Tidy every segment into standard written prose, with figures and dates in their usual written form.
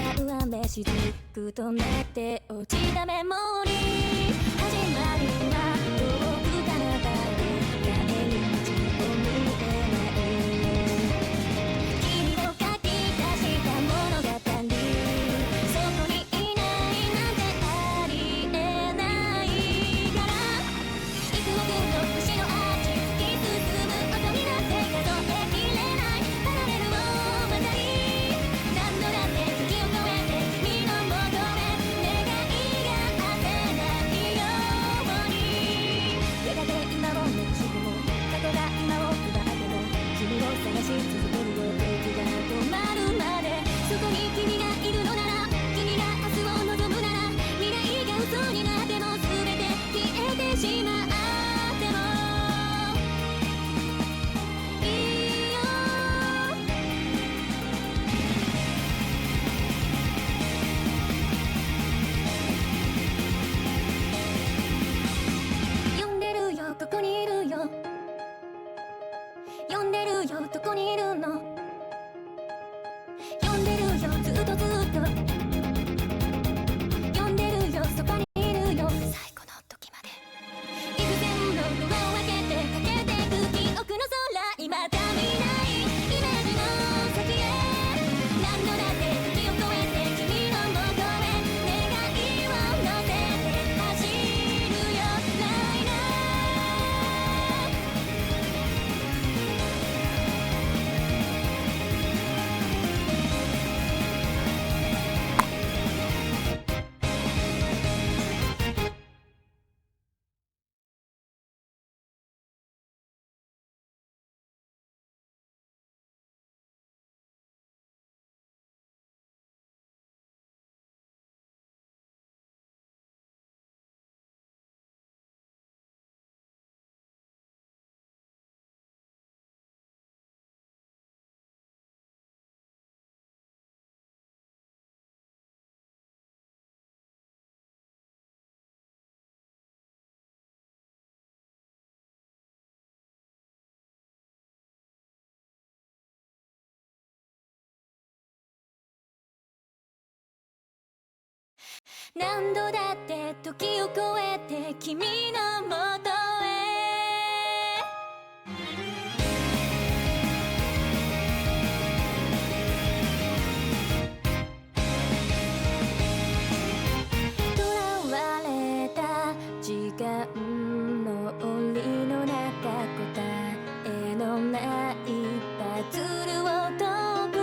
伝う雨しずくとなって落ちたメモリー。始まりは遠く彼方で帰り道を見えない。君を書き出した物語、そこにいないなんてありえないから、幾億の星のアーチ突き進む音になって数えきれないパラレルを渡り、何度だって時を超えて君のもとへ願いが果てないように。やがて今をなくしても過去が今を奪っても君を探し続けるよ。時が止まるまでそこに君がいるのなら、君が明日を望むなら、未来が嘘になっても全て消えてしまってもいいよ。呼んでるよここにいるよ、呼んでるよどこにいるの、呼んでるよずっとずっと、呼んでるよそばにいるよ、最後の時まで。幾千のドアを開けてかけてく記憶の空、また見ないイメージの先へ、何度だって時を超えて君のもとへ願いを乗せて走るよ。ないな何度だって時を超えて君のもとへ。囚われた時間の檻の中、答えのないパズルを解く。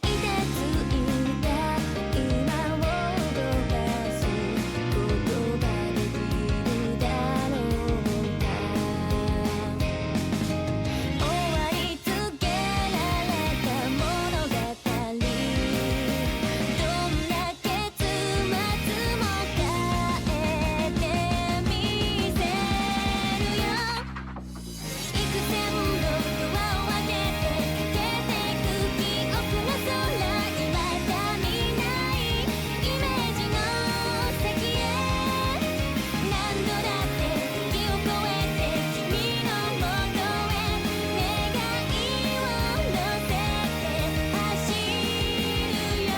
凍てついた今を動かすことができるだろうか。終わり告げられた物語、どんな結末も変えてみせるよ。幾千のドアを開けてかけてく記憶の空、また見ないイメージの先へ、何度だって時を超えて君のもとへ願いを乗せて走るよ。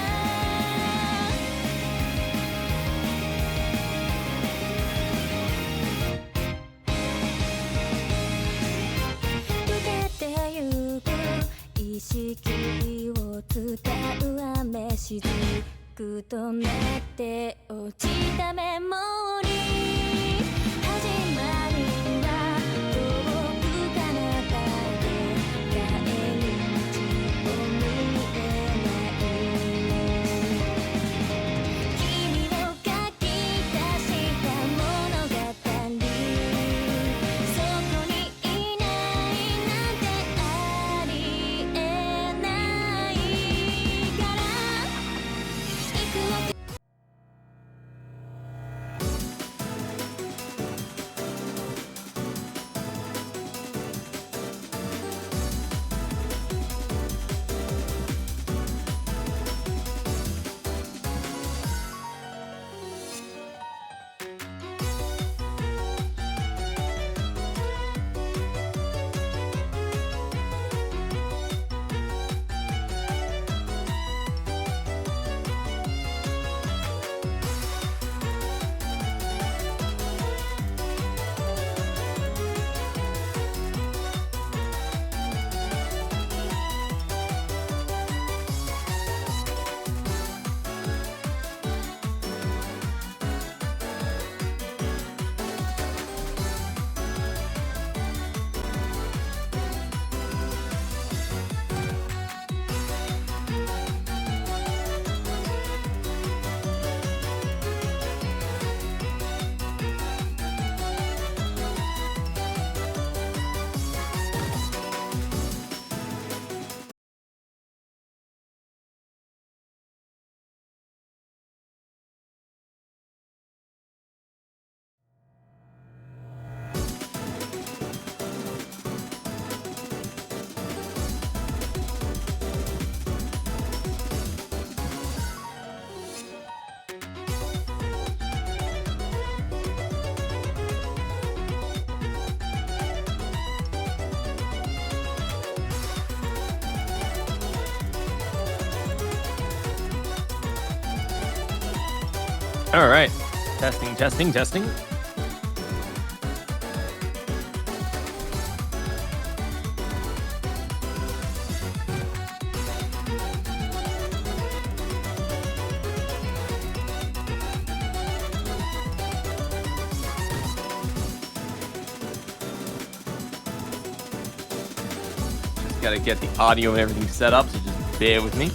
溶けてゆく意識を伝う雨しずくとなって落ちたメモリー。始まりは遠く彼方で帰り道を見えない。君を書き出した物語、そこにいないなんてありえないから、幾億 All right. Testing, testing, testing. Just gotta get the audio and everything set up, so just bear with me.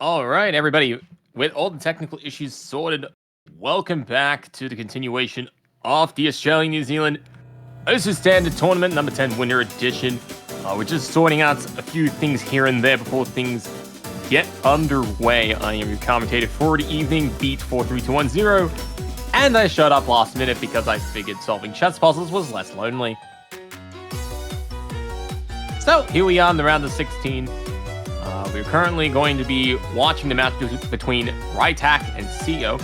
All right, everybody. With all the technical issues sorted, welcome back to the continuation of the Australia-New Zealand Ocean Standard Tournament number 10 Winter Edition. We're just sorting out a few things here and there before things get underway. I am your commentator for the evening, Beat43210, and I shut up last minute because I figured solving chess puzzles was less lonely. So here we are in the round of 16. We're currently going to be watching the match between reitak and Cyo.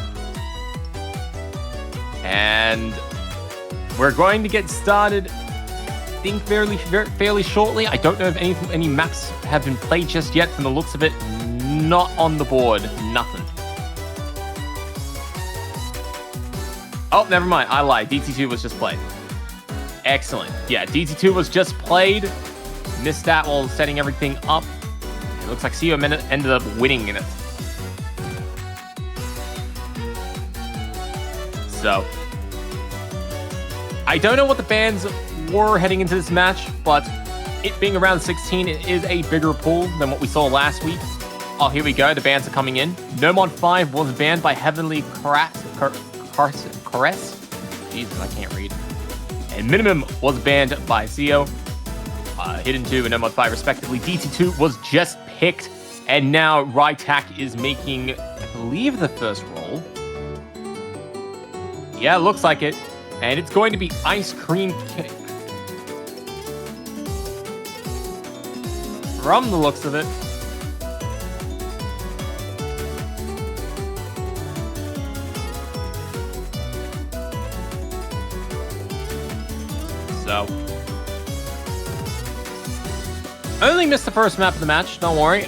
And we're going to get started, I think, fairly shortly. I don't know if any maps have been played just yet. From the looks of it, not on the board. Nothing. Oh, never mind. I lied. DT2 was just played. Excellent. Yeah, DT2 was just played. Missed that while setting everything up. It looks like Cyo ended up winning in it. So, I don't know what the bans were heading into this match, but it being around 16, it is a bigger pool than what we saw last week. Oh, here we go. The bans are coming in. No Mod 5 was banned by Heavenly Caress. Jesus, I can't read. And Minimum was banned by Cyo. Hidden 2 and No Mod 5 respectively. DT2 was just picked, and now reitak is making, I believe, the first roll. Yeah, looks like it. And it's going to be Ice Cream Cake. From the looks of it. So, I only missed the first map of the match, don't worry.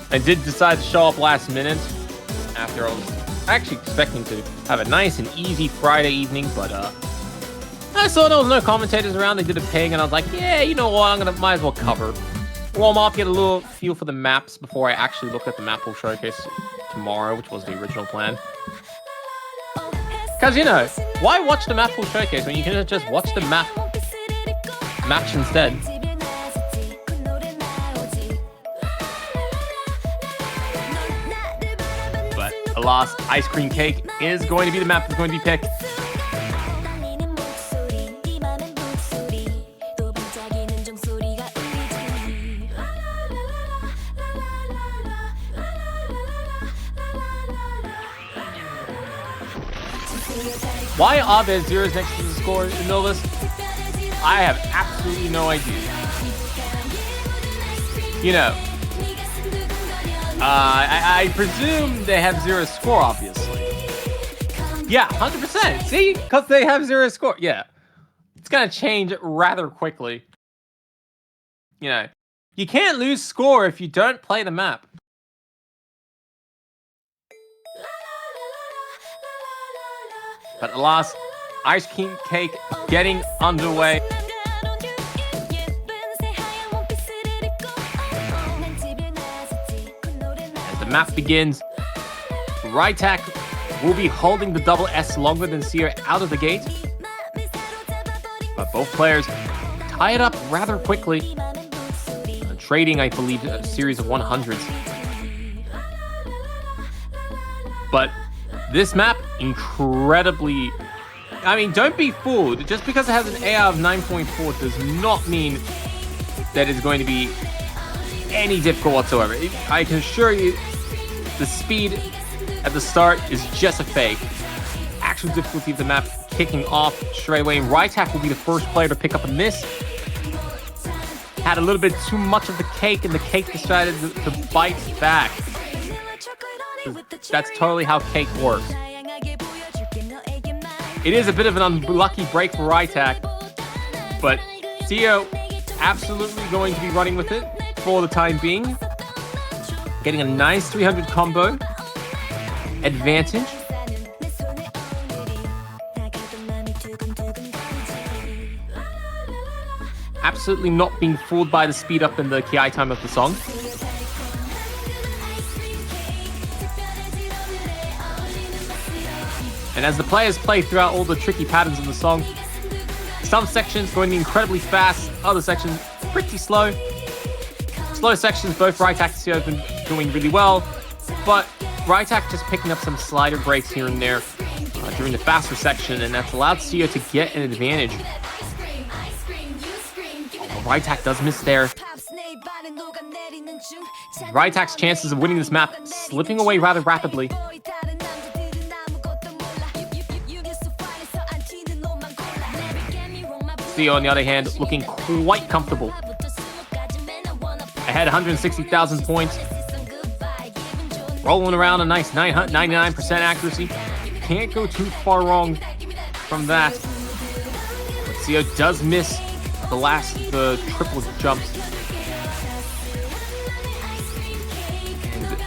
I did decide to show up last minute after I was actually expecting to have a nice and easy Friday evening, but I saw there was no commentators around. They did a ping, and I was like, yeah, you know what, might as well cover. warm up, get a little feel for the maps before I actually look at the map pool showcase tomorrow, which was the original plan. Because, you know, why watch the map pool showcase when you can just watch the match instead? But alas, Ice Cream Cake is going to be the map that's going to be picked. Why are there zeros next to the score in Novus? I have absolutely no idea. You know, I presume they have zero score, obviously. Yeah, 100%. See? Because they have zero score. Yeah. It's going to change rather quickly. You know, you can't lose score if you don't play the map. But alas, Ice Cream Cake getting underway. As the map begins, reitak will be holding the double S longer than Cyo out of the gate. But both players tie it up rather quickly, trading, I believe, a series of 100s. But this map, incredibly... I mean, don't be fooled. Just because it has an AR of 9.4 does not mean that it's going to be any difficult whatsoever. I can assure you, the speed at the start is just a fake. Actual difficulty of the map kicking off straight away. reitak will be the first player to pick up a miss. Had a little bit too much of the cake, and the cake decided to bite back. That's totally how cake works. It is a bit of an unlucky break for reitak, but Cyo absolutely going to be running with it for the time being. Getting a nice 300 combo advantage. Absolutely not being fooled by the speed up and the ki time of the song. And as the players play throughout all the tricky patterns of the song, some sections going to be incredibly fast, other sections pretty slow. Slow sections, both reitak and Cyo have been doing really well, but reitak just picking up some slider breaks here and there during the faster section, and that's allowed Cyo to get an advantage. reitak does miss there. reitak's chances of winning this map slipping away rather rapidly. Cyo, on the other hand, looking quite comfortable. Ahead 160,000 points. Rolling around a nice 99% accuracy. Can't go too far wrong from that. But Cyo does miss the triple jumps. And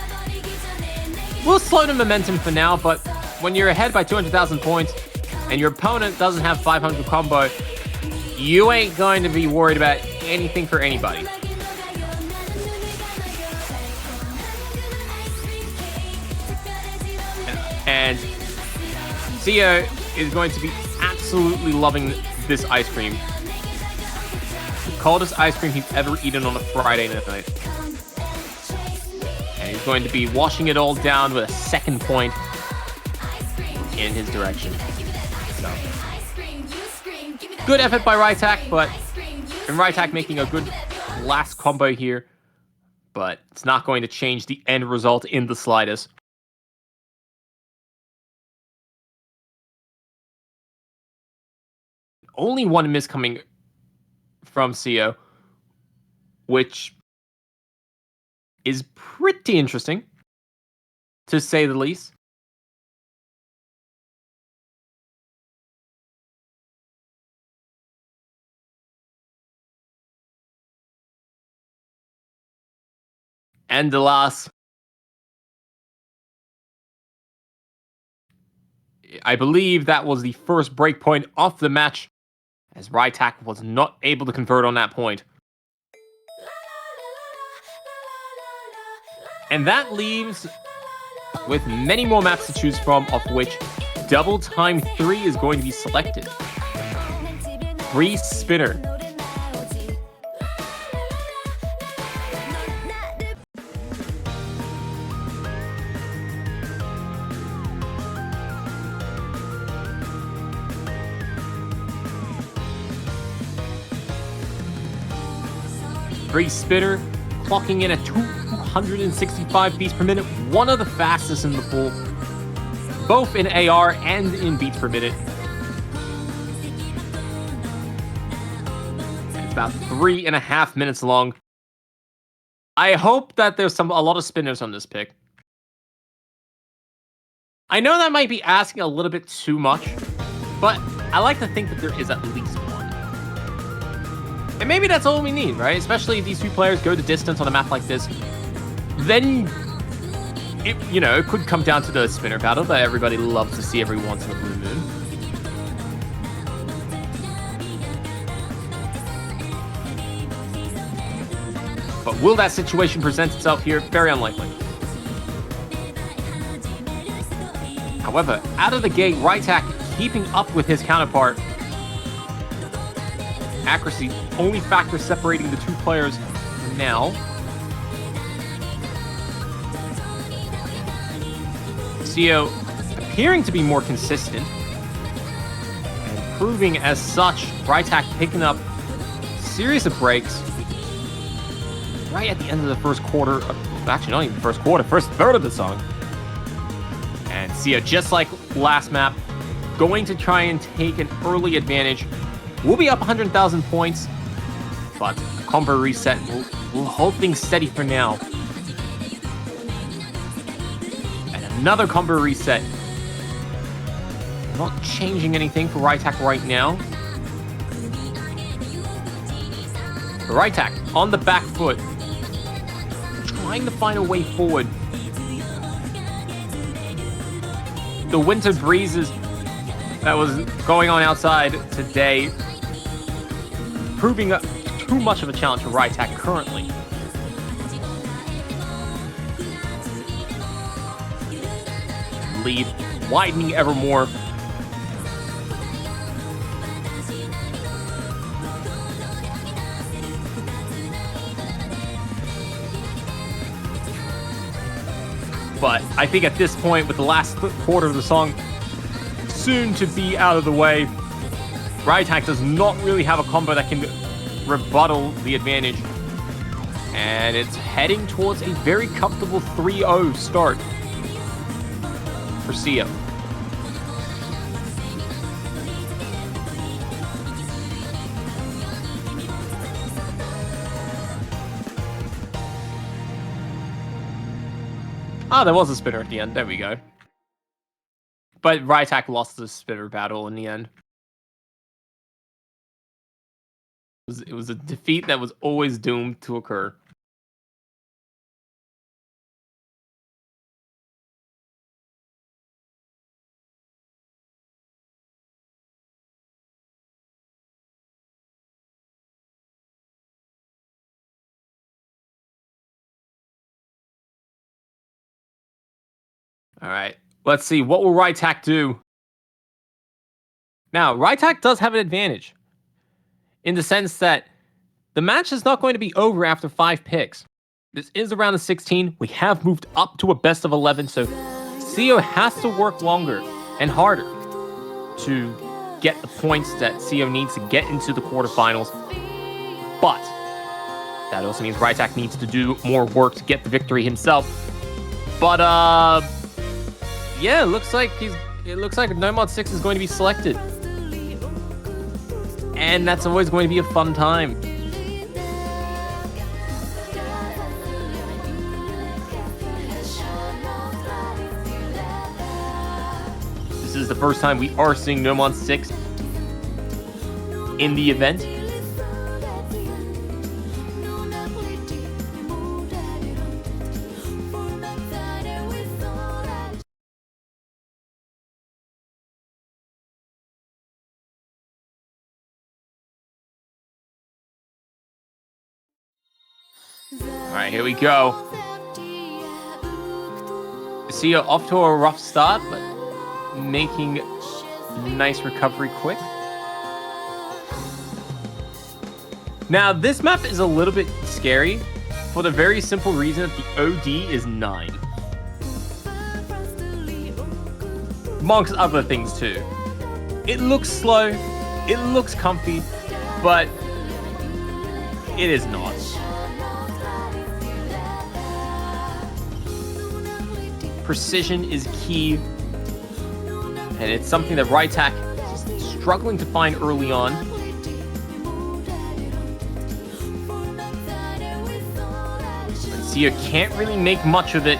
we'll slow the momentum for now, but when you're ahead by 200,000 points and your opponent doesn't have 500 combo, you ain't going to be worried about anything for anybody. And Cyo is going to be absolutely loving this ice cream. The coldest ice cream he's ever eaten on a Friday night. And he's going to be washing it all down with a second point in his direction. So, good effort by reitak, but reitak making a good last combo here. But it's not going to change the end result in the slightest. Only one miss coming from Cyo, which is pretty interesting, to say the least. And alas, I believe that was the first breakpoint of the match, as reitak was not able to convert on that point. And that leaves with many more maps to choose from, of which Double Time 3 is going to be selected. Free Spinner. Free Spinner, clocking in at 265 beats per minute, one of the fastest in the pool, both in AR and in beats per minute. It's about 3.5 minutes long. I hope that there's a lot of spinners on this pick. I know that might be asking a little bit too much, but I like to think that there is at least one. And maybe that's all we need, right? Especially if these two players go the distance on a map like this. Then, it could come down to the spinner battle that everybody loves to see every once in a blue moon. But will that situation present itself here? Very unlikely. However, out of the gate, reitak keeping up with his counterpart. Accuracy, only factor separating the two players now. Cyo appearing to be more consistent and proving as such. reitak picking up series of breaks right at the end of the first quarter. Actually, not even the first quarter, first third of the song. And Cyo, just like last map, going to try and take an early advantage. We'll be up 100,000 points, but combo reset will hold things steady for now. And another combo reset. Not changing anything for reitak right now. reitak on the back foot, trying to find a way forward. The winter breezes that was going on outside today proving too much of a challenge for reitak currently. Lead widening ever more. But I think at this point, with the last quarter of the song soon to be out of the way, reitak does not really have a combo that can rebuttal the advantage. And it's heading towards a very comfortable 3-0 start for Cyo. Ah, there was a spinner at the end. There we go. But reitak lost the spinner battle in the end. It was a defeat that was always doomed to occur. All right, let's see. What will reitak do? Now, reitak does have an advantage in the sense that the match is not going to be over after 5 picks. This is a round of 16. We have moved up to a best of 11, so Cyo has to work longer and harder to get the points that Cyo needs to get into the quarterfinals. But that also means reitak needs to do more work to get the victory himself. But yeah, it looks like Nomad 6 is going to be selected. And that's always going to be a fun time. This is the first time we are seeing Nomad 6 in the event. All right, here we go. Cyo off to a rough start, but making nice recovery quick. Now, this map is a little bit scary for the very simple reason that the OD is 9. Amongst other things too. It looks slow, it looks comfy, but it is not. Precision is key, and it's something that reitak is struggling to find early on. But Cyo can't really make much of it.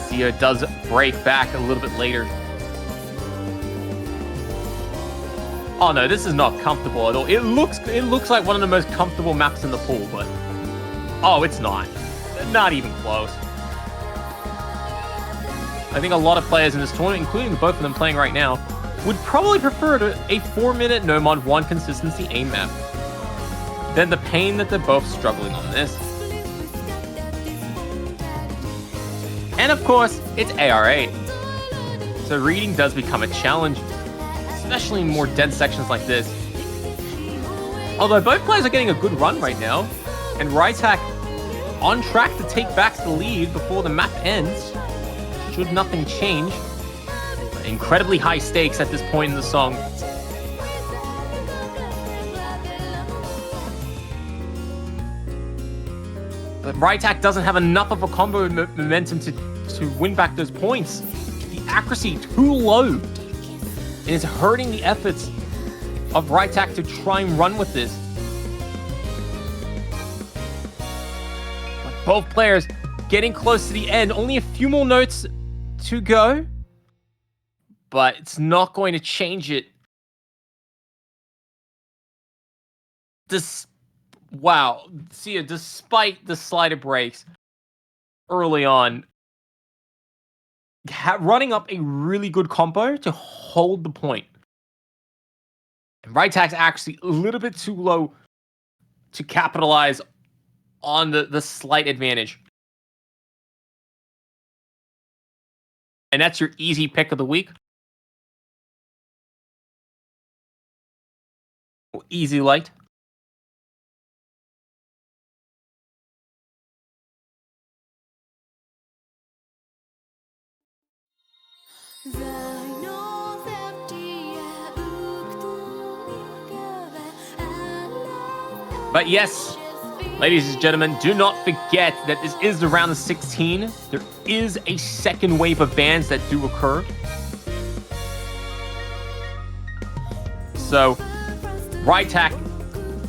Cyo does break back a little bit later. Oh no, this is not comfortable at all. It looks like one of the most comfortable maps in the pool, but oh, it's not. Not even close. I think a lot of players in this tournament, including the both of them playing right now, would probably prefer a 4-minute no mod 1 consistency aim map than the pain that they're both struggling on this. And of course, it's AR8. So reading does become a challenge, especially in more dense sections like this. Although both players are getting a good run right now, and reitak on track to take back the lead before the map ends, should nothing change. Incredibly high stakes at this point in the song. But reitak doesn't have enough of a combo momentum to win back those points. The accuracy too low. And it's hurting the efforts of reitak to try and run with this. But both players getting close to the end. Only a few more notes to go. But it's not going to change it. Wow. See, despite the slighter breaks early on, running up a really good combo to hold the point. And reitak's actually a little bit too low to capitalize on the slight advantage. And that's your easy pick of the week. Easy light. But yes, ladies and gentlemen, do not forget that this is the round of 16. There is a second wave of bans that do occur. So, reitak,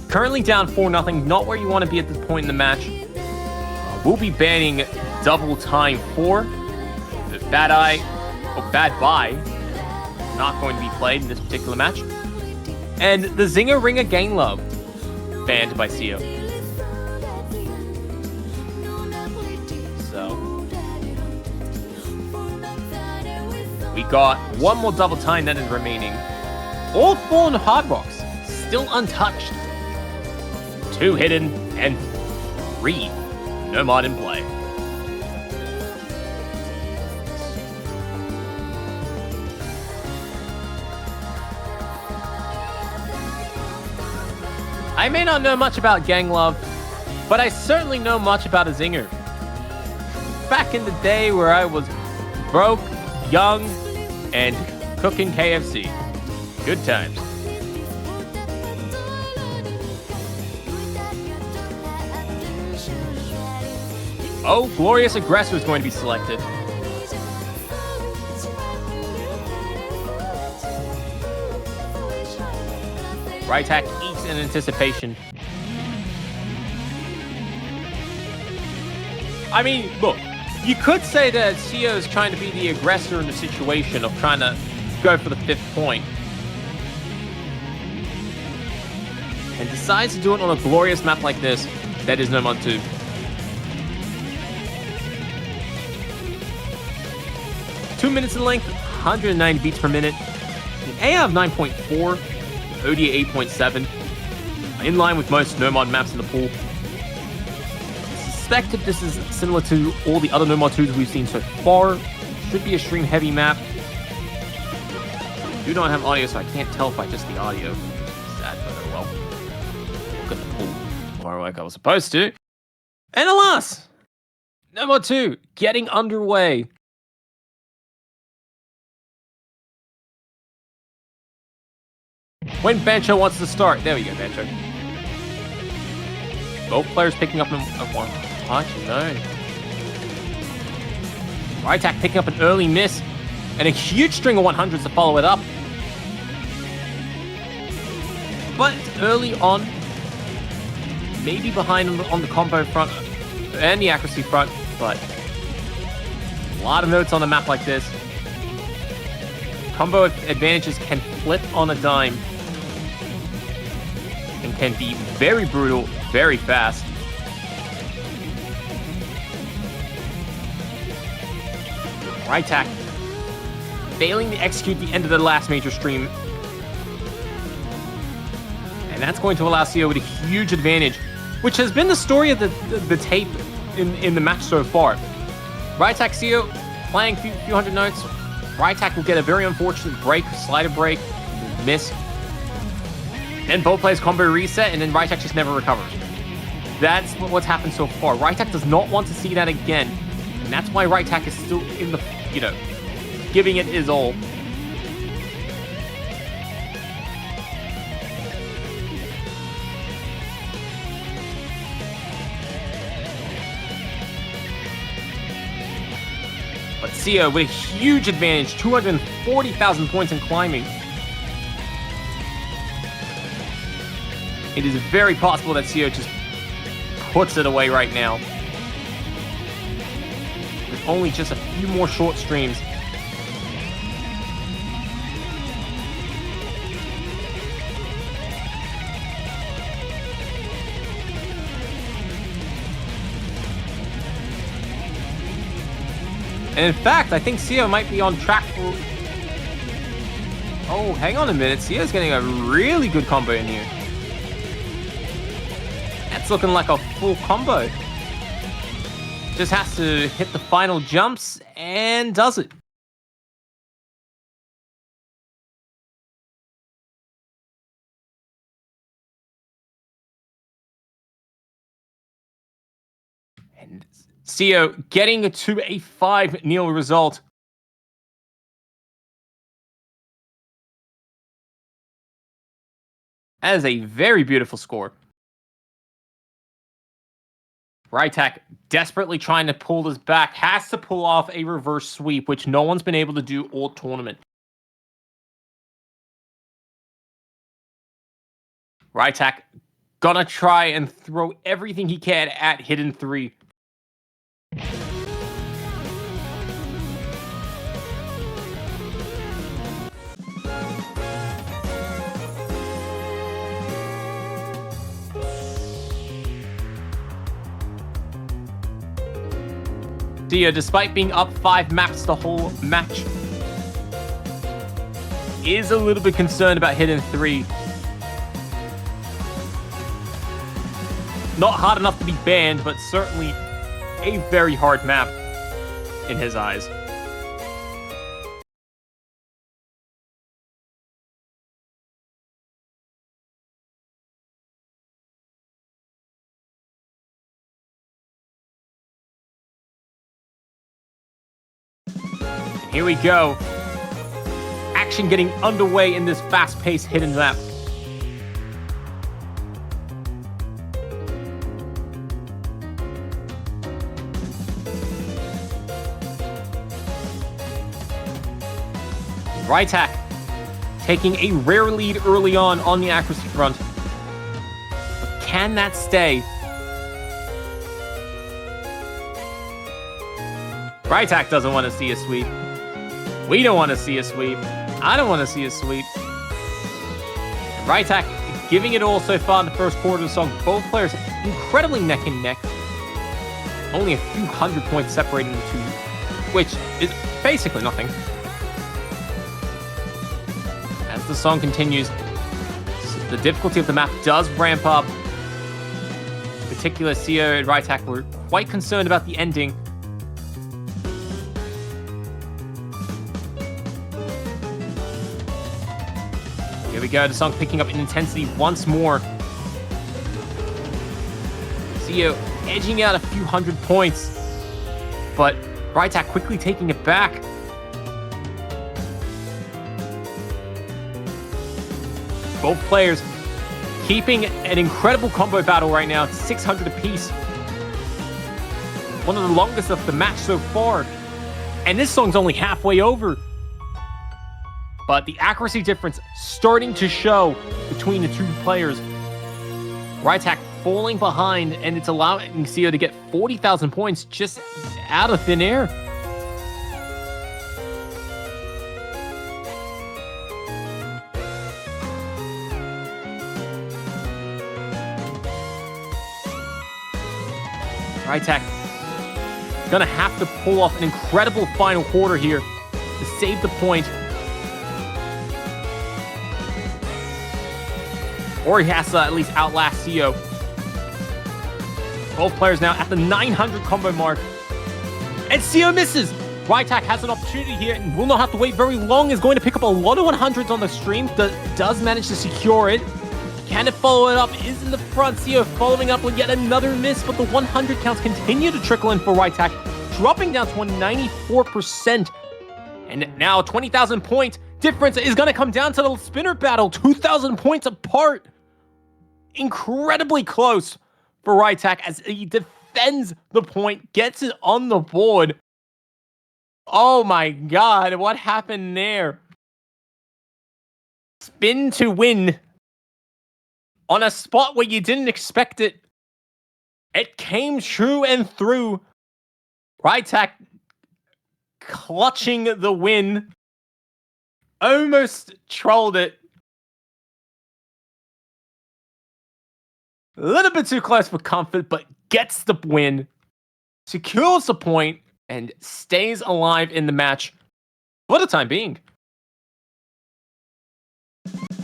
currently down 4-0, not where you want to be at this point in the match. We'll be banning Double Time 4. Bad Eye, or Bad Bye, not going to be played in this particular match. And the Zinger Ringer Gain Love, banned by Cyo. So, we got one more Double Time that is remaining. All Fallen Hard Rocks, still untouched. 2 hidden, and 3 no mod in play. I may not know much about Gang Love, but I certainly know much about a Zinger. Back in the day where I was broke, young, and cooking KFC. Good times. Oh, Glorious Aggressor is going to be selected. reitak eats in anticipation. I mean, look, you could say that Cyo is trying to be the aggressor in the situation of trying to go for the 5th point. And decides to do it on a glorious map like this, that is no mod 2. Two minutes in length, 190 beats per minute. An AR of 9.4, OD 8.7. In line with most no mod maps in the pool. suspect if this is similar to all the other No More 2s we've seen so far. Should be a stream-heavy map. Do not have audio, so I can't tell by just the audio. Sad, but oh well. Look at the pool more like I was supposed to. And alas! No More 2 getting underway. When Bancho wants to start. There we go, Bancho. Both players picking up a one punch. No. reitak picking up an early miss. And a huge string of 100s to follow it up. But early on, maybe behind on the combo front and the accuracy front, but a lot of notes on a map like this. Combo advantages can flip on a dime and can be very brutal, very fast. reitak failing to execute the end of the last major stream. And that's going to allow Cyo with a huge advantage, which has been the story of the tape in the match so far. reitak Cyo playing a few hundred notes. reitak will get a very unfortunate break, slider break, miss. And both players combo reset, and then reitak just never recovers. That's what's happened so far. reitak does not want to see that again. And that's why reitak is still in the, giving it his all. But Cyo with a huge advantage, 240,000 points in climbing. It is very possible that Cyo just puts it away right now. With only just a few more short streams. And in fact, I think Cyo might be on track for... Oh, hang on a minute. Cyo's getting a really good combo in here. That's looking like a full combo. Just has to hit the final jumps and does it. And Cyo getting to a 5-0 result. That is a very beautiful score. reitak desperately trying to pull this back, has to pull off a reverse sweep, which no one's been able to do all tournament. reitak gonna try and throw everything he can at Hidden 3. Cyo, despite being up 5 maps the whole match, is a little bit concerned about Hidden 3. Not hard enough to be banned, but certainly a very hard map in his eyes. Here we go. Action getting underway in this fast-paced hidden map. reitak taking a rare lead early on the accuracy front. But can that stay? reitak doesn't want to see a sweep. We don't want to see a sweep. I don't want to see a sweep. reitak giving it all so far in the first quarter of the song. Both players incredibly neck and neck. Only a few hundred points separating the two, which is basically nothing. As the song continues, the difficulty of the map does ramp up. particular, Cyo and reitak were quite concerned about the ending. Here we go, the song picking up in intensity once more. Cyo edging out a few hundred points, but reitak quickly taking it back. Both players keeping an incredible combo battle right now. It's 600 apiece. One of the longest of the match so far. And this song's only halfway over. But the accuracy difference starting to show between the two players. reitak falling behind, and it's allowing Cyo to get 40,000 points just out of thin air. reitak gonna have to pull off an incredible final quarter here to save the point. Or he has to at least outlast Cyo. Both players now at the 900 combo mark. And Cyo misses! reitak has an opportunity here and will not have to wait very long. Is going to pick up a lot of 100s on the stream. Does manage to secure it. Can it follow it up? Is in the front. Cyo following up with yet another miss, but the 100 counts continue to trickle in for reitak, dropping down to 94%. And now 20,000 point difference is going to come down to the spinner battle. 2,000 points apart. Incredibly close for reitak as he defends the point, gets it on the board. Oh my god, what happened there? Spin to win. On a spot where you didn't expect it. It came true and through. reitak clutching the win. Almost trolled it. A little bit too close for comfort, but gets the win. Secures the point and stays alive in the match for the time being.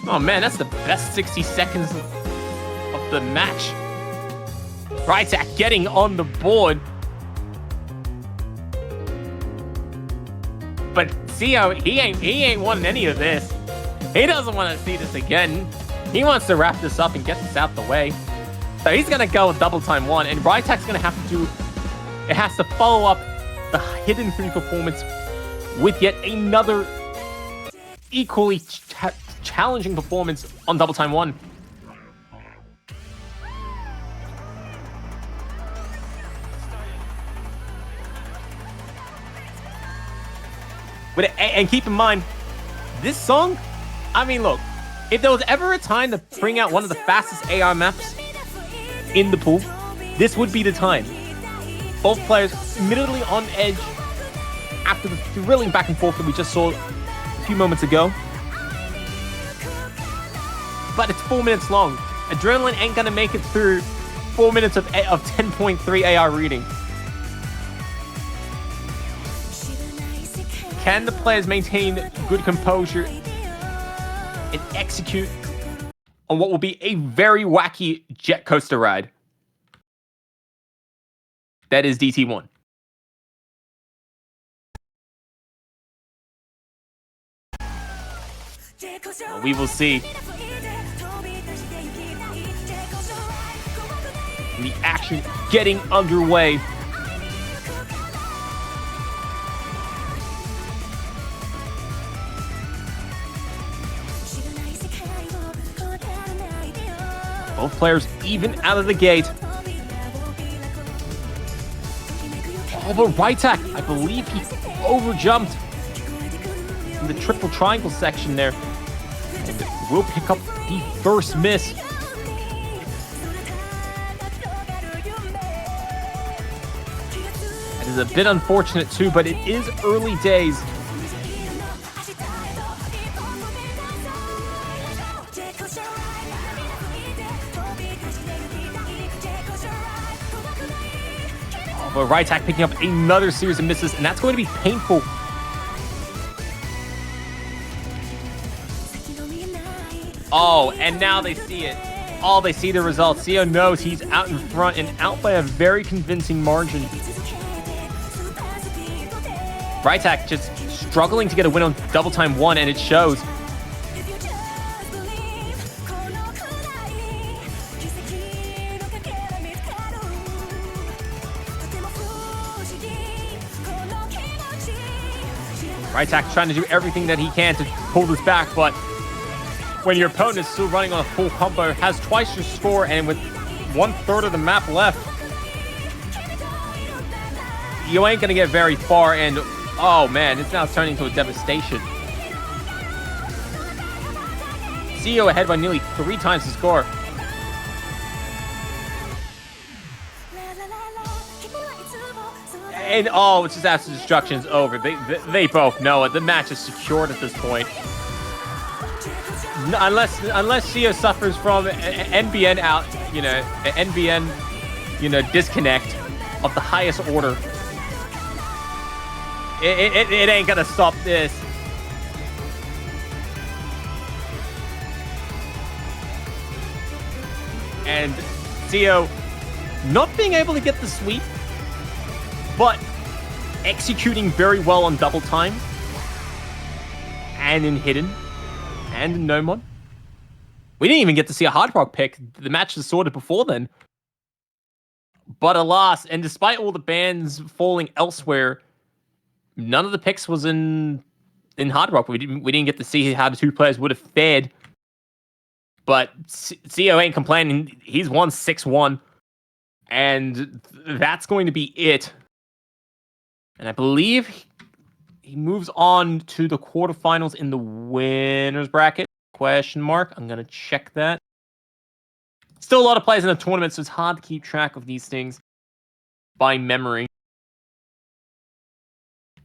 Oh man, that's the best 60 seconds of the match. reitak getting on the board. But Cyo, he ain't wanting any of this. He doesn't want to see this again. He wants to wrap this up and get this out the way. So he's gonna go with double time one, and reitak's gonna have to do. It has to follow up the hidden 3 performance with yet another equally challenging performance on double time one. And keep in mind, this song, I mean, look, if there was ever a time to bring out one of the fastest AR maps in the pool, this would be the time. Both players immediately on edge after the thrilling back and forth that we just saw a few moments ago. But it's 4 minutes long. Adrenaline ain't gonna make it through 4 minutes of 10.3 AR reading. Can the players maintain good composure and execute on what will be a very wacky jet coaster ride? That is DT1. Well, we will see. The action getting underway. Both players even out of the gate. Oh, but reitak, I believe he overjumped in the triple triangle section there. And will pick up the first miss. It is a bit unfortunate too, but it is early days. But reitak picking up another series of misses, and that's going to be painful. Oh, and now they see it. Oh, they see the results. Cyo knows he's out in front and out by a very convincing margin. reitak just struggling to get a win on double time 1, and it shows. reitak trying to do everything that he can to pull this back, but when your opponent is still running on a full combo, has twice your score, and with 1/3 of the map left, you ain't gonna get very far, and oh man, it's now turning into a devastation. Cyo ahead by nearly 3 times the score. And oh, it's just after destruction is over. They both know it. The match is secured at this point. Unless Cyo suffers from NBN out, NBN, disconnect of the highest order. It ain't gonna stop this. And Cyo not being able to get the sweep, but executing very well on double time and in hidden and in Nomon. We didn't even get to see a Hard Rock pick. The match was sorted before then. But alas, and despite all the bans falling elsewhere, none of the picks was in Hard Rock. We didn't get to see how the 2 players would have fared. But Cyo ain't complaining. He's won 6-1. And that's going to be it. And I believe he moves on to the quarterfinals in the winners bracket. Question mark. I'm going to check that. Still a lot of players in the tournament, so it's hard to keep track of these things by memory.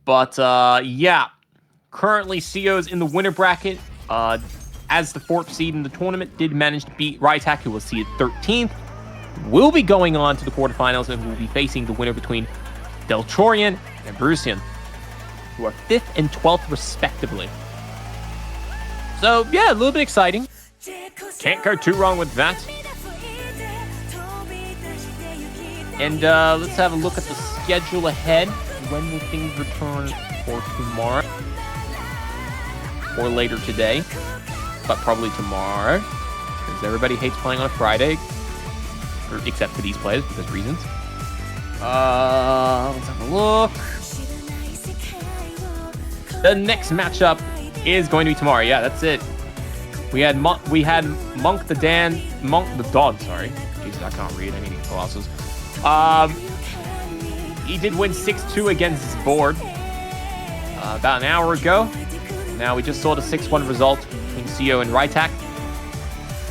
But yeah, currently Cyo's in the winner bracket. As the 4th seed in the tournament, did manage to beat reitak, who will see it 13th. Will be going on to the quarterfinals and will be facing the winner between Deltorian and Brucian, who are 5th and 12th respectively. So yeah, a little bit exciting. Can't go too wrong with that. And let's have a look at the schedule ahead. When will things return for tomorrow? Or later today. But probably tomorrow. Because everybody hates playing on a Friday. Except for these players, because reasons. Let's have a look. The next matchup is going to be tomorrow. Yeah, that's it. We had Monk the Don, sorry. Jesus, I can't read. I need glasses. He did win 6-2 against his board about an hour ago. Now we just saw the 6-1 result between Cyo and reitak.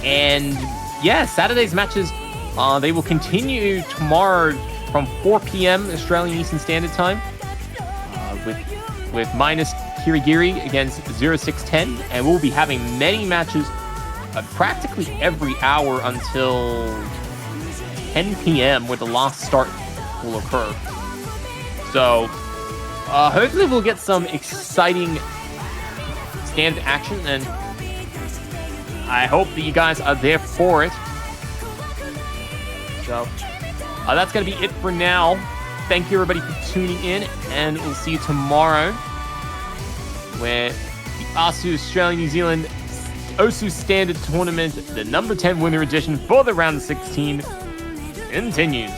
And yeah, Saturday's matches, they will continue tomorrow from 4 p.m. Australian Eastern Standard Time with minus Kirigiri against RO16 and we'll be having many matches practically every hour until 10 p.m. where the last start will occur. So hopefully we'll get some exciting standard action, and I hope that you guys are there for it. So that's going to be it for now. Thank you everybody for tuning in, and we'll see you tomorrow where the ASU Australia New Zealand OSU Standard Tournament, the number 10 winner edition for the round of 16 continues.